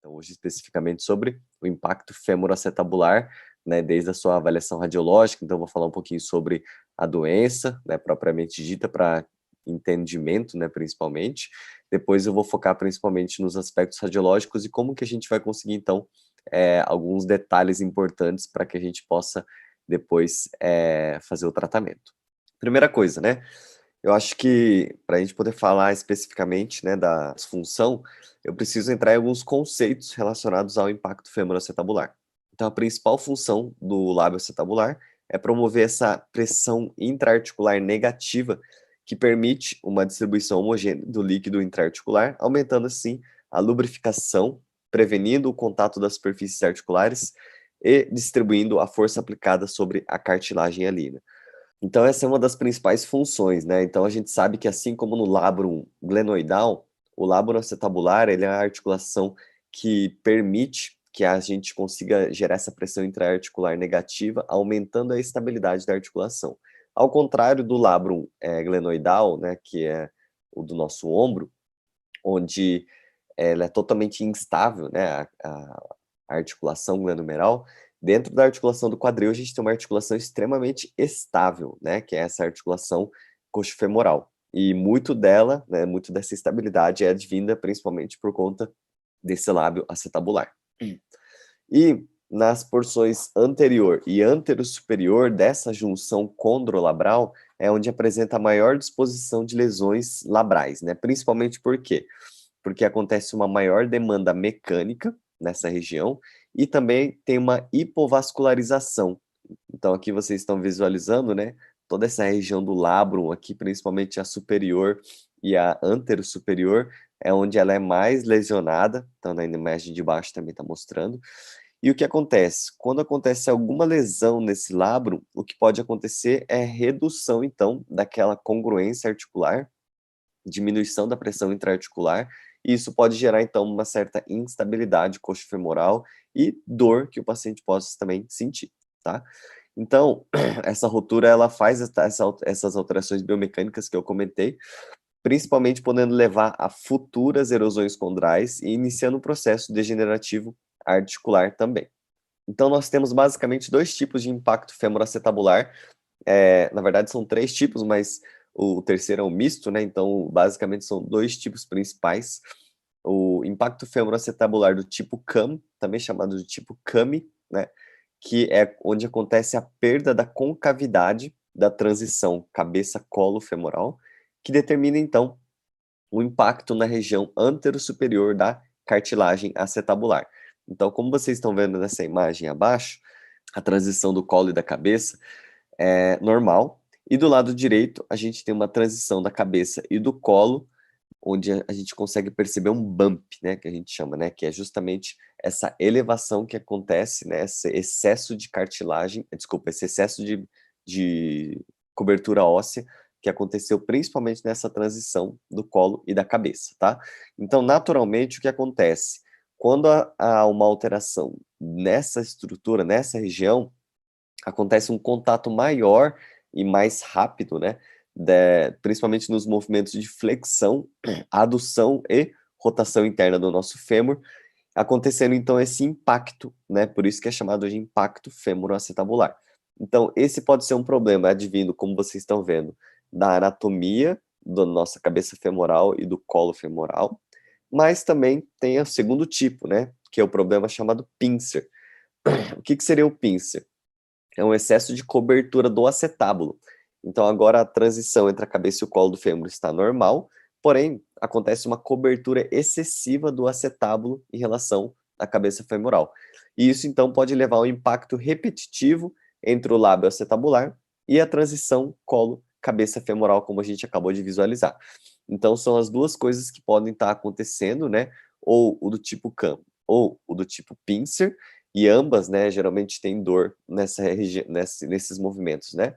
Então, hoje especificamente sobre o impacto femoroacetabular, né, desde a sua avaliação radiológica. Então, vou falar um pouquinho sobre a doença, né, propriamente dita, para entendimento, né, principalmente. Depois eu vou focar principalmente nos aspectos radiológicos e como que a gente vai conseguir, então, alguns detalhes importantes para que a gente possa depois fazer o tratamento. Primeira coisa, né, eu acho que para a gente poder falar especificamente, né, da disfunção, eu preciso entrar em alguns conceitos relacionados ao impacto femoroacetabular. Então, a principal função do lábio acetabular é promover essa pressão intraarticular negativa que permite uma distribuição homogênea do líquido intraarticular, aumentando assim a lubrificação, prevenindo o contato das superfícies articulares e distribuindo a força aplicada sobre a cartilagem ali, né? Então essa é uma das principais funções, né, então a gente sabe que assim como no lábrum glenoidal, o lábrum acetabular, ele é a articulação que permite que a gente consiga gerar essa pressão intraarticular negativa, aumentando a estabilidade da articulação. Ao contrário do lábrum glenoidal, né, que é o do nosso ombro, onde ela é totalmente instável, né, a articulação glenomeral. Dentro da articulação do quadril, a gente tem uma articulação extremamente estável, né, que é essa articulação coxofemoral. E muito dela, né, muito dessa estabilidade é advinda principalmente por conta desse lábio acetabular. E nas porções anterior e antero-superior dessa junção condrolabral é onde apresenta a maior disposição de lesões labrais, né, principalmente por quê? Porque acontece uma maior demanda mecânica nessa região e também tem uma hipovascularização. Então aqui vocês estão visualizando, né, toda essa região do lábrum aqui, principalmente a superior e a antero-superior, é onde ela é mais lesionada, então na imagem de baixo também está mostrando. E o que acontece? Quando acontece alguma lesão nesse lábrum, o que pode acontecer é redução, então, daquela congruência articular, diminuição da pressão intraarticular, e isso pode gerar, então, uma certa instabilidade coxofemoral e dor que o paciente possa também sentir, tá? Então, essa rotura, ela faz essas alterações biomecânicas que eu comentei, principalmente podendo levar a futuras erosões condrais e iniciando um processo degenerativo articular também. Então, nós temos basicamente dois tipos de impacto femoroacetabular. Na verdade, são três tipos, mas o terceiro é um misto, né? Então, basicamente, são dois tipos principais. O impacto femoroacetabular do tipo CAM, também chamado de tipo CAMI, né? Que é onde acontece a perda da concavidade da transição cabeça-colo femoral, que determina, então, o impacto na região antero-superior da cartilagem acetabular. Então, como vocês estão vendo nessa imagem abaixo, a transição do colo e da cabeça é normal, e do lado direito a gente tem uma transição da cabeça e do colo, onde a gente consegue perceber um bump, né, que a gente chama, né, que é justamente essa elevação que acontece, né, esse excesso de cartilagem, desculpa, esse excesso de cobertura óssea que aconteceu principalmente nessa transição do colo e da cabeça, tá? Então, naturalmente, o que acontece? Quando há uma alteração nessa estrutura, nessa região, acontece um contato maior e mais rápido, né, principalmente nos movimentos de flexão, adução e rotação interna do nosso fêmur, acontecendo então esse impacto, né, por isso que é chamado de impacto femoroacetabular. Então esse pode ser um problema advindo, como vocês estão vendo, da anatomia da nossa cabeça femoral e do colo femoral, mas também tem o segundo tipo, né, que é o problema chamado pincer. O que seria o pincer? É um excesso de cobertura do acetábulo. Então agora a transição entre a cabeça e o colo do fêmur está normal, porém acontece uma cobertura excessiva do acetábulo em relação à cabeça femoral. E isso então pode levar a um impacto repetitivo entre o lábio acetabular e a transição colo-cabeça femoral, como a gente acabou de visualizar. Então são as duas coisas que podem estar acontecendo, né? Ou o do tipo CAM, ou o do tipo pincer, e ambas, né, geralmente têm dor nesses movimentos, né,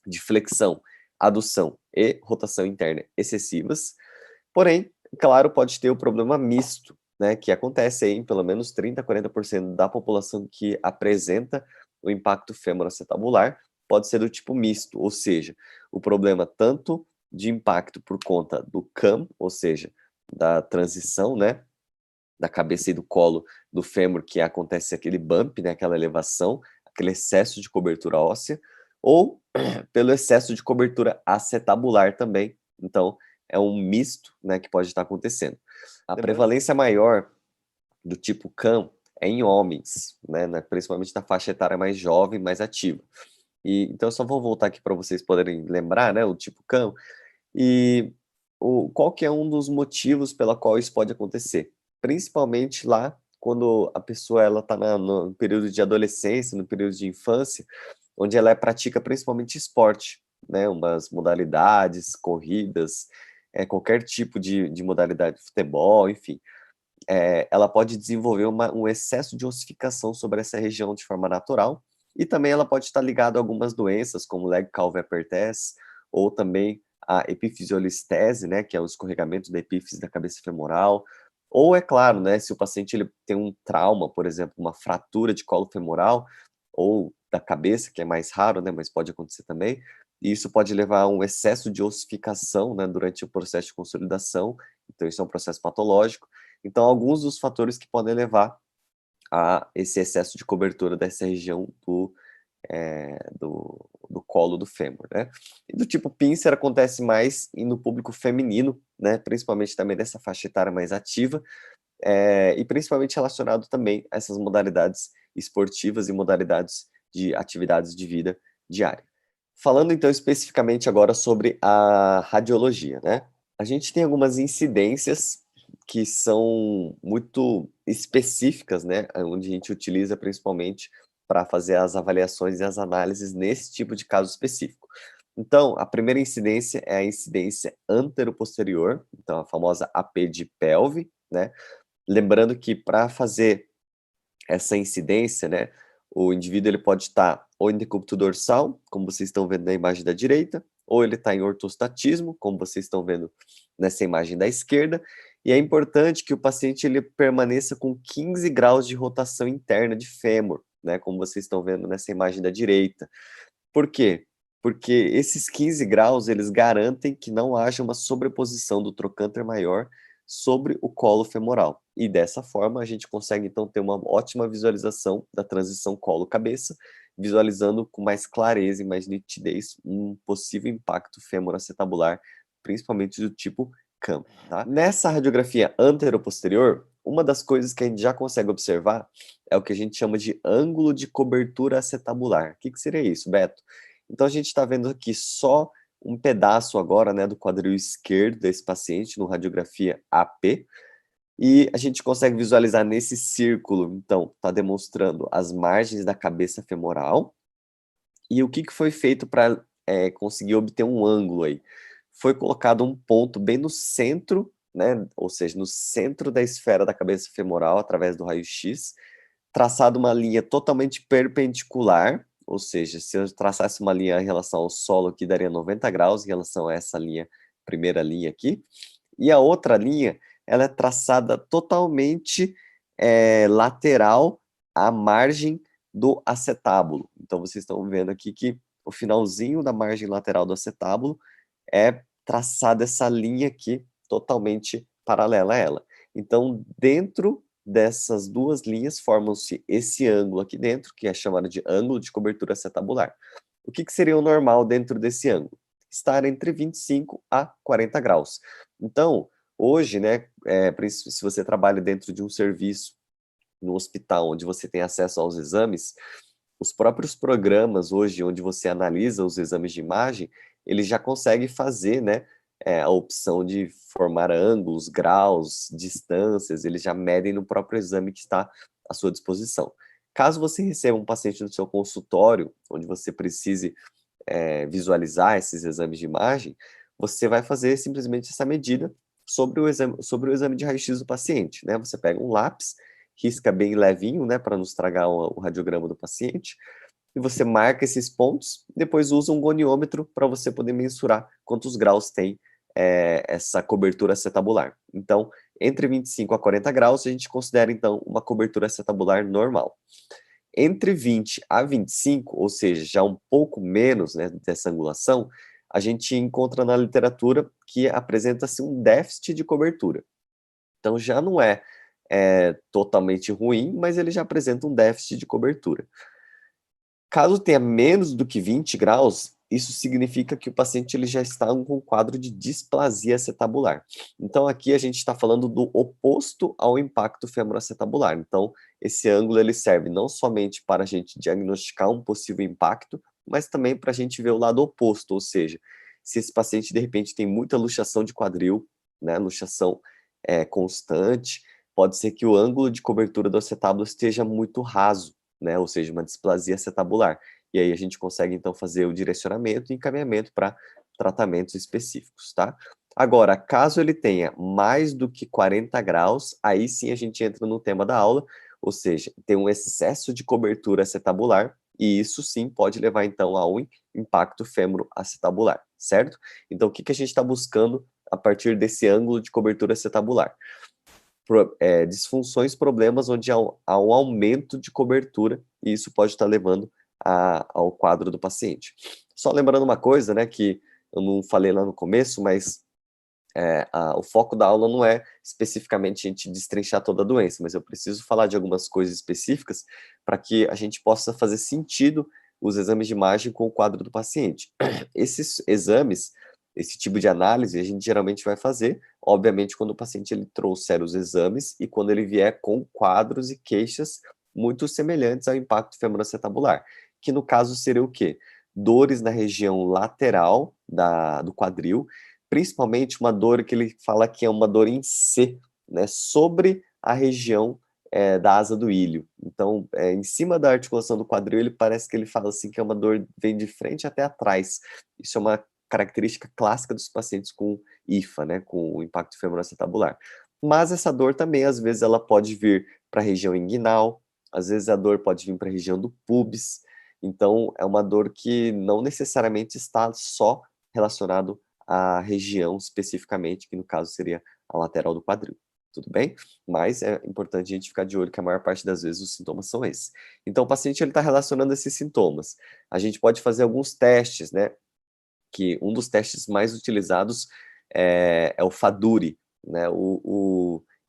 de flexão, adução e rotação interna excessivas. Porém, claro, pode ter o problema misto, né, que acontece aí em pelo menos 30 a 40% da população que apresenta o impacto femoroacetabular, pode ser do tipo misto, ou seja, o problema tanto de impacto por conta do CAM, ou seja, da transição, né, da cabeça e do colo do fêmur, que acontece aquele bump, né, aquela elevação, aquele excesso de cobertura óssea, ou pelo excesso de cobertura acetabular também. Então, é um misto, né, que pode estar acontecendo. A prevalência maior do tipo CAM é em homens, né, principalmente na faixa etária mais jovem, mais ativa. E, então, eu só vou voltar aqui para vocês poderem lembrar, né, o tipo CAM, e qual que é um dos motivos pela qual isso pode acontecer? Principalmente lá quando a pessoa ela está no período de adolescência, no período de infância, onde ela pratica principalmente esporte, né, umas modalidades, corridas, qualquer tipo de modalidade de futebol, enfim. Ela pode desenvolver um excesso de ossificação sobre essa região de forma natural, e também ela pode estar ligada a algumas doenças, como leg calve hypertese, ou também a epifisiolistese, né, que é o escorregamento da epífise da cabeça femoral, ou, é claro, né, se o paciente ele tem um trauma, por exemplo, uma fratura de colo femoral, ou da cabeça, que é mais raro, né, mas pode acontecer também, e isso pode levar a um excesso de ossificação, né, durante o processo de consolidação, então isso é um processo patológico. Então, alguns dos fatores que podem levar a esse excesso de cobertura dessa região do colo do fêmur, né. E do tipo pincer acontece mais no público feminino, né, principalmente também dessa faixa etária mais ativa, e principalmente relacionado também a essas modalidades esportivas e modalidades de atividades de vida diária. Falando então especificamente agora sobre a radiologia, né, a gente tem algumas incidências que são muito específicas, né, onde a gente utiliza principalmente para fazer as avaliações e as análises nesse tipo de caso específico. Então, a primeira incidência é a incidência anteroposterior, então a famosa AP de pelve, né. Lembrando que para fazer essa incidência, né, o indivíduo ele pode estar ou em decúbito dorsal, como vocês estão vendo na imagem da direita, ou ele está em ortostatismo, como vocês estão vendo nessa imagem da esquerda, e é importante que o paciente ele permaneça com 15 graus de rotação interna de fêmur, né, como vocês estão vendo nessa imagem da direita. Por quê? Porque esses 15 graus, eles garantem que não haja uma sobreposição do trocânter maior sobre o colo femoral. E dessa forma, a gente consegue, então, ter uma ótima visualização da transição colo-cabeça, visualizando com mais clareza e mais nitidez um possível impacto femoroacetabular, principalmente do tipo CAM, tá? Nessa radiografia anteroposterior, uma das coisas que a gente já consegue observar é o que a gente chama de ângulo de cobertura acetabular. O que seria isso, Beto? Então a gente está vendo aqui só um pedaço agora, né, do quadril esquerdo desse paciente, no radiografia AP, e a gente consegue visualizar nesse círculo, então, está demonstrando as margens da cabeça femoral, e o que foi feito para conseguir obter um ângulo aí? Foi colocado um ponto bem no centro, né, ou seja, no centro da esfera da cabeça femoral, através do raio-x, traçado uma linha totalmente perpendicular, ou seja, se eu traçasse uma linha em relação ao solo aqui, daria 90 graus em relação a essa linha, primeira linha aqui, e a outra linha, ela é traçada totalmente lateral à margem do acetábulo. Então vocês estão vendo aqui que o finalzinho da margem lateral do acetábulo é traçada essa linha aqui, totalmente paralela a ela. Então, dentro dessas duas linhas, formam-se esse ângulo aqui dentro, que é chamado de ângulo de cobertura acetabular. O que seria o normal dentro desse ângulo? Estar entre 25 a 40 graus. Então, hoje, né, se você trabalha dentro de um serviço, no hospital, onde você tem acesso aos exames, os próprios programas hoje, onde você analisa os exames de imagem, ele já consegue fazer, né, a opção de formar ângulos, graus, distâncias, eles já medem no próprio exame que está à sua disposição. Caso você receba um paciente no seu consultório, onde você precise visualizar esses exames de imagem, você vai fazer simplesmente essa medida sobre o exame de raio-x do paciente, né? Você pega um lápis, risca bem levinho, né, para não estragar o radiograma do paciente, e você marca esses pontos, depois usa um goniômetro para você poder mensurar quantos graus tem essa cobertura acetabular. Então, entre 25 a 40 graus, a gente considera, então, uma cobertura acetabular normal. Entre 20 a 25, ou seja, já um pouco menos, né, dessa angulação, a gente encontra na literatura que apresenta-se um déficit de cobertura. Então, já não é é totalmente ruim, mas ele já apresenta um déficit de cobertura. Caso tenha menos do que 20 graus, isso significa que o paciente ele já está com um quadro de displasia acetabular. Então aqui a gente está falando do oposto ao impacto femoroacetabular. Então esse ângulo ele serve não somente para a gente diagnosticar um possível impacto, mas também para a gente ver o lado oposto, ou seja, se esse paciente de repente tem muita luxação de quadril, né, luxação constante, pode ser que o ângulo de cobertura do acetábulo esteja muito raso, né, ou seja, uma displasia acetabular. E aí a gente consegue então fazer o direcionamento e encaminhamento para tratamentos específicos, tá? Agora, caso ele tenha mais do que 40 graus, aí sim a gente entra no tema da aula, ou seja, tem um excesso de cobertura acetabular, e isso sim pode levar então a um impacto fêmuro-acetabular, certo? Então o que que a gente está buscando a partir desse ângulo de cobertura acetabular? Disfunções, problemas onde há um aumento de cobertura, e isso pode estar levando ao quadro do paciente. Só lembrando uma coisa, né, que eu não falei lá no começo, mas o foco da aula não é especificamente a gente destrinchar toda a doença, mas eu preciso falar de algumas coisas específicas para que a gente possa fazer sentido os exames de imagem com o quadro do paciente. Esses exames, esse tipo de análise, a gente geralmente vai fazer, obviamente, quando o paciente ele trouxer os exames e quando ele vier com quadros e queixas muito semelhantes ao impacto femoroacetabular, que no caso seria o quê? Dores na região lateral do quadril, principalmente uma dor que ele fala que é uma dor em C, né, sobre a região da asa do ilho. Então, em cima da articulação do quadril, ele parece que ele fala assim que é uma dor vem de frente até atrás. Isso é uma característica clássica dos pacientes com IFA, né, com o impacto femoroacetabular. Mas essa dor também, às vezes, ela pode vir para a região inguinal, às vezes a dor pode vir para a região do pubis. Então, é uma dor que não necessariamente está só relacionado à região especificamente, que no caso seria a lateral do quadril, tudo bem? Mas é importante a gente ficar de olho que a maior parte das vezes os sintomas são esses. Então o paciente ele está relacionando esses sintomas. A gente pode fazer alguns testes, né? Que um dos testes mais utilizados é o FADURI, né?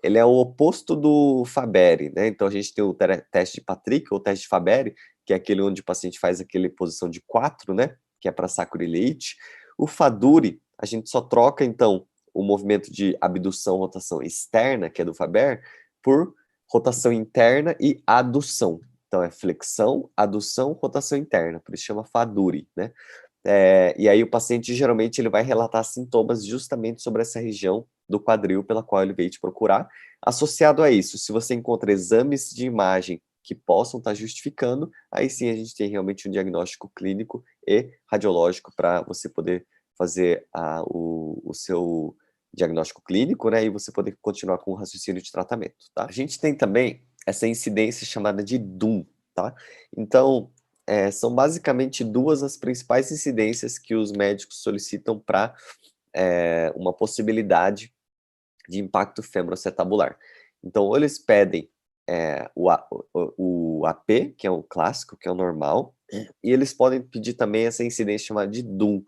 Ele é o oposto do Fabry, né? Então a gente tem o teste de Patrick ou o teste de Fabry, que é aquele onde o paciente faz aquele posição de 4, né? Que é para sacroiliite. O FADURI, a gente só troca então o movimento de abdução, rotação externa, que é do Fabry, por rotação interna e adução. Então é flexão, adução, rotação interna, por isso chama FADURI, né? E aí o paciente geralmente ele vai relatar sintomas justamente sobre essa região do quadril pela qual ele veio te procurar. Associado a isso, se você encontra exames de imagem que possam estar justificando, aí sim a gente tem realmente um diagnóstico clínico e radiológico para você poder fazer o seu diagnóstico clínico, né, e você poder continuar com o raciocínio de tratamento, tá? A gente tem também essa incidência chamada de DUM, tá? Então, são basicamente duas as principais incidências que os médicos solicitam para uma possibilidade de impacto femoroacetabular. Então, ou eles pedem o AP, que é o clássico, que é o normal, e eles podem pedir também essa incidência chamada de DUM.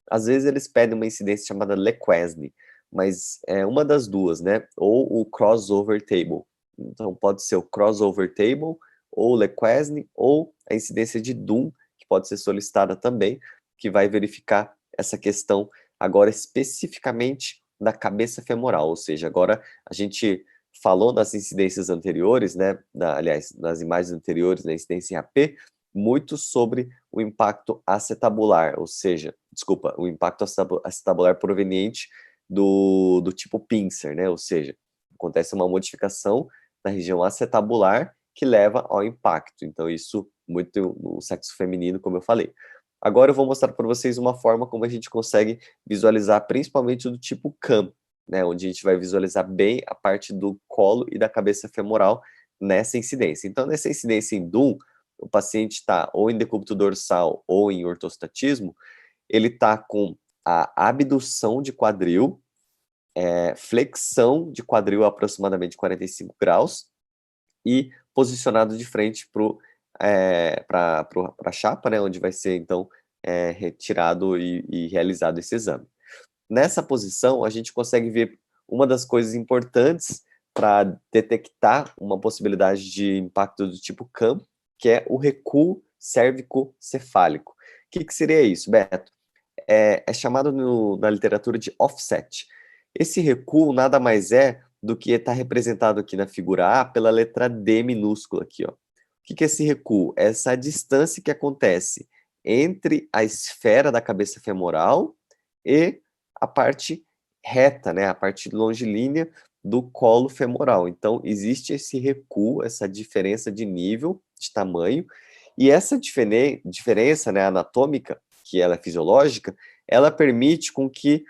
Às vezes eles pedem uma incidência chamada Lequesne, mas é uma das duas, né? Ou o crossover table. Então pode ser o crossover table, ou o Lequesne, ou a incidência de DUM, que pode ser solicitada também, que vai verificar essa questão agora especificamente da cabeça femoral, ou seja, agora a gente falou nas incidências anteriores, né, aliás, nas imagens anteriores, na incidência em AP, muito sobre o impacto acetabular, ou seja, desculpa, o impacto acetabular proveniente do tipo pincer, né, ou seja, acontece uma modificação na região acetabular que leva ao impacto, então isso muito no sexo feminino, como eu falei. Agora eu vou mostrar para vocês uma forma como a gente consegue visualizar, principalmente do tipo CAM, né, onde a gente vai visualizar bem a parte do colo e da cabeça femoral nessa incidência. Então, nessa incidência em DUM, o paciente está ou em decúbito dorsal ou em ortostatismo, ele está com a abdução de quadril, flexão de quadril a aproximadamente 45 graus e posicionado de frente para a chapa, né, onde vai ser, então, retirado e realizado esse exame. Nessa posição, a gente consegue ver uma das coisas importantes para detectar uma possibilidade de impacto do tipo CAM, que é o recuo cérvico-cefálico. O que seria isso, Beto? É chamado na literatura de offset. Esse recuo nada mais é do que está representado aqui na figura A pela letra D minúscula aqui, ó. O que é esse recuo? É essa distância que acontece entre a esfera da cabeça femoral e a parte reta, né, a parte longilínea do colo femoral. Então, existe esse recuo, essa diferença de nível, de tamanho, e essa diferença, né, anatômica, que ela é fisiológica, ela permite com que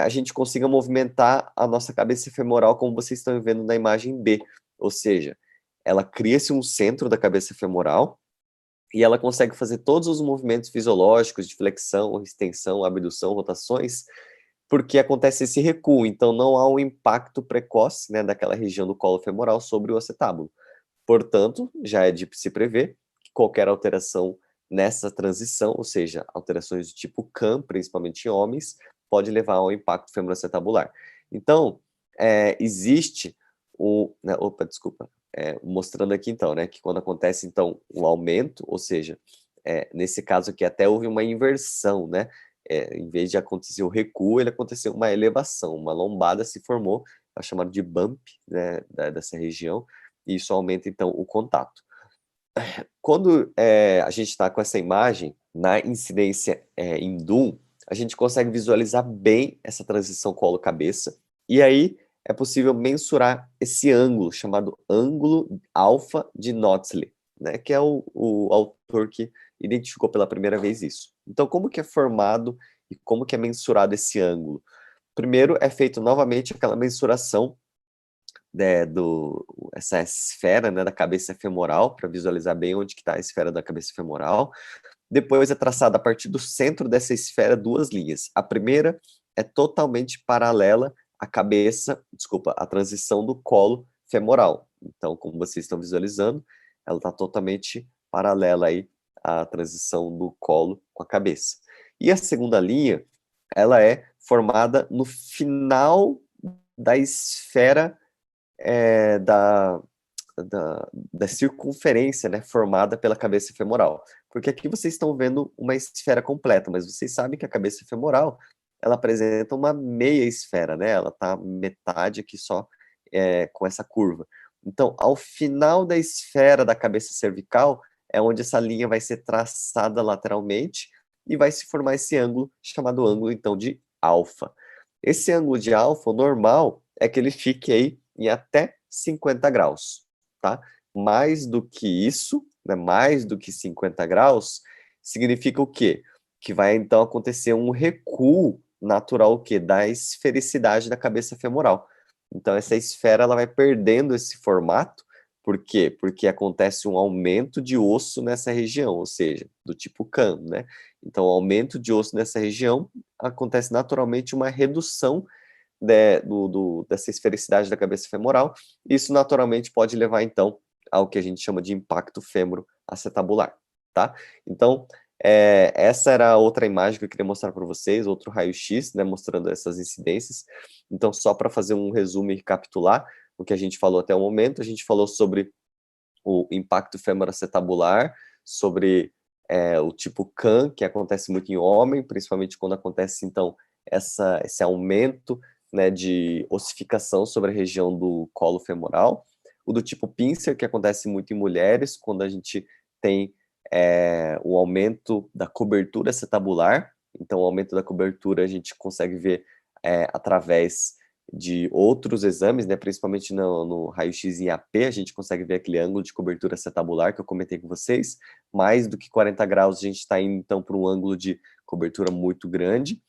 a gente consiga movimentar a nossa cabeça femoral, como vocês estão vendo na imagem B, ou seja, ela cria-se um centro da cabeça femoral, e ela consegue fazer todos os movimentos fisiológicos de flexão, extensão, abdução, rotações, porque acontece esse recuo, então não há um impacto precoce, né, daquela região do colo femoral sobre o acetábulo. Portanto, já é de se prever que qualquer alteração nessa transição, ou seja, alterações do tipo CAM, principalmente em homens, pode levar ao impacto femoroacetabular. Então, existe né, desculpa, mostrando aqui então, né, que quando acontece então um aumento, ou seja, nesse caso aqui até houve uma inversão, né, em vez de acontecer o recuo, ele aconteceu uma elevação, uma lombada se formou, é chamado de bump, né, dessa região, e isso aumenta então o contato. Quando a gente está com essa imagem, na incidência em Doom, a gente consegue visualizar bem essa transição colo-cabeça, e aí é possível mensurar esse ângulo, chamado ângulo alfa de Notsley, né, que é o autor que identificou pela primeira vez isso. Então, como que é formado e como que é mensurado esse ângulo? Primeiro, é feito novamente aquela mensuração essa esfera, né, da cabeça femoral, para visualizar bem onde que está a esfera da cabeça femoral. Depois é traçada a partir do centro dessa esfera duas linhas. A primeira é totalmente paralela à cabeça, desculpa, à transição do colo femoral. Então, como vocês estão visualizando, ela está totalmente paralela aí à transição do colo com a cabeça. E a segunda linha, ela é formada no final da esfera da, da circunferência, né, formada pela cabeça femoral. Porque aqui vocês estão vendo uma esfera completa, mas vocês sabem que a cabeça femoral, ela apresenta uma meia esfera, né, ela está metade aqui só com essa curva. Então, ao final da esfera da cabeça cervical, é onde essa linha vai ser traçada lateralmente e vai se formar esse ângulo, chamado ângulo, então, de alfa. Esse ângulo de alfa, o normal, é que ele fique aí em até 50 graus, tá? Mais do que isso, né, mais do que 50 graus, significa o quê? Que vai, então, acontecer um recuo natural, o quê? Da esfericidade da cabeça femoral. Então, essa esfera, ela vai perdendo esse formato, por quê? Porque acontece um aumento de osso nessa região, ou seja, do tipo CAM, né? Então, o aumento de osso nessa região, acontece naturalmente uma redução dessa esfericidade da cabeça femoral. Isso naturalmente pode levar, então, ao que a gente chama de impacto fêmuro-acetabular, tá? Então, essa era a outra imagem que eu queria mostrar para vocês, outro raio-x, né, mostrando essas incidências. Então, só para fazer um resumo e recapitular o que a gente falou até o momento, a gente falou sobre o impacto fêmuro-acetabular, sobre o tipo CAM, que acontece muito em homem, principalmente quando acontece, então, esse aumento, né, de ossificação sobre a região do colo femoral. O do tipo pincer, que acontece muito em mulheres, quando a gente tem o aumento da cobertura acetabular. Então, o aumento da cobertura a gente consegue ver através de outros exames, né, principalmente no raio-x em AP, a gente consegue ver aquele ângulo de cobertura acetabular que eu comentei com vocês. Mais do que 40 graus, a gente está indo, então, para um ângulo de cobertura muito grande.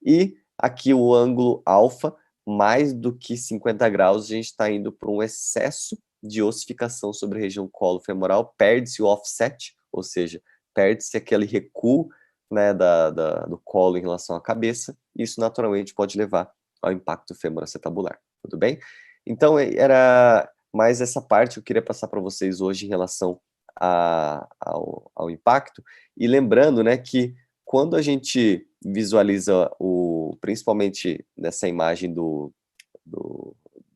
E aqui o ângulo alfa, mais do que 50 graus, a gente está indo para um excesso de ossificação sobre a região colo femoral, perde-se o offset, ou seja, perde-se aquele recuo, né, do colo em relação à cabeça, e isso naturalmente pode levar ao impacto femoroacetabular, tudo bem? Então, era mais essa parte que eu queria passar para vocês hoje em relação ao impacto, e lembrando, né, que quando a gente visualiza principalmente nessa imagem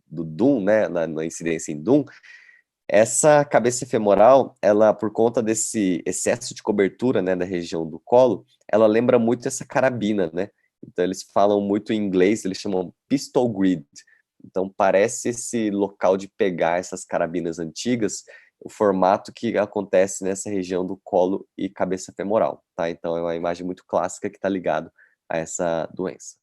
do DUM, né, na incidência em DUM, essa cabeça femoral, ela, por conta desse excesso de cobertura, né, da região do colo, ela lembra muito essa carabina, né? Então eles falam muito em inglês, eles chamam pistol grid. Então parece esse local de pegar essas carabinas antigas, o formato que acontece nessa região do colo e cabeça femoral, tá? Então é uma imagem muito clássica que está ligado a essa doença.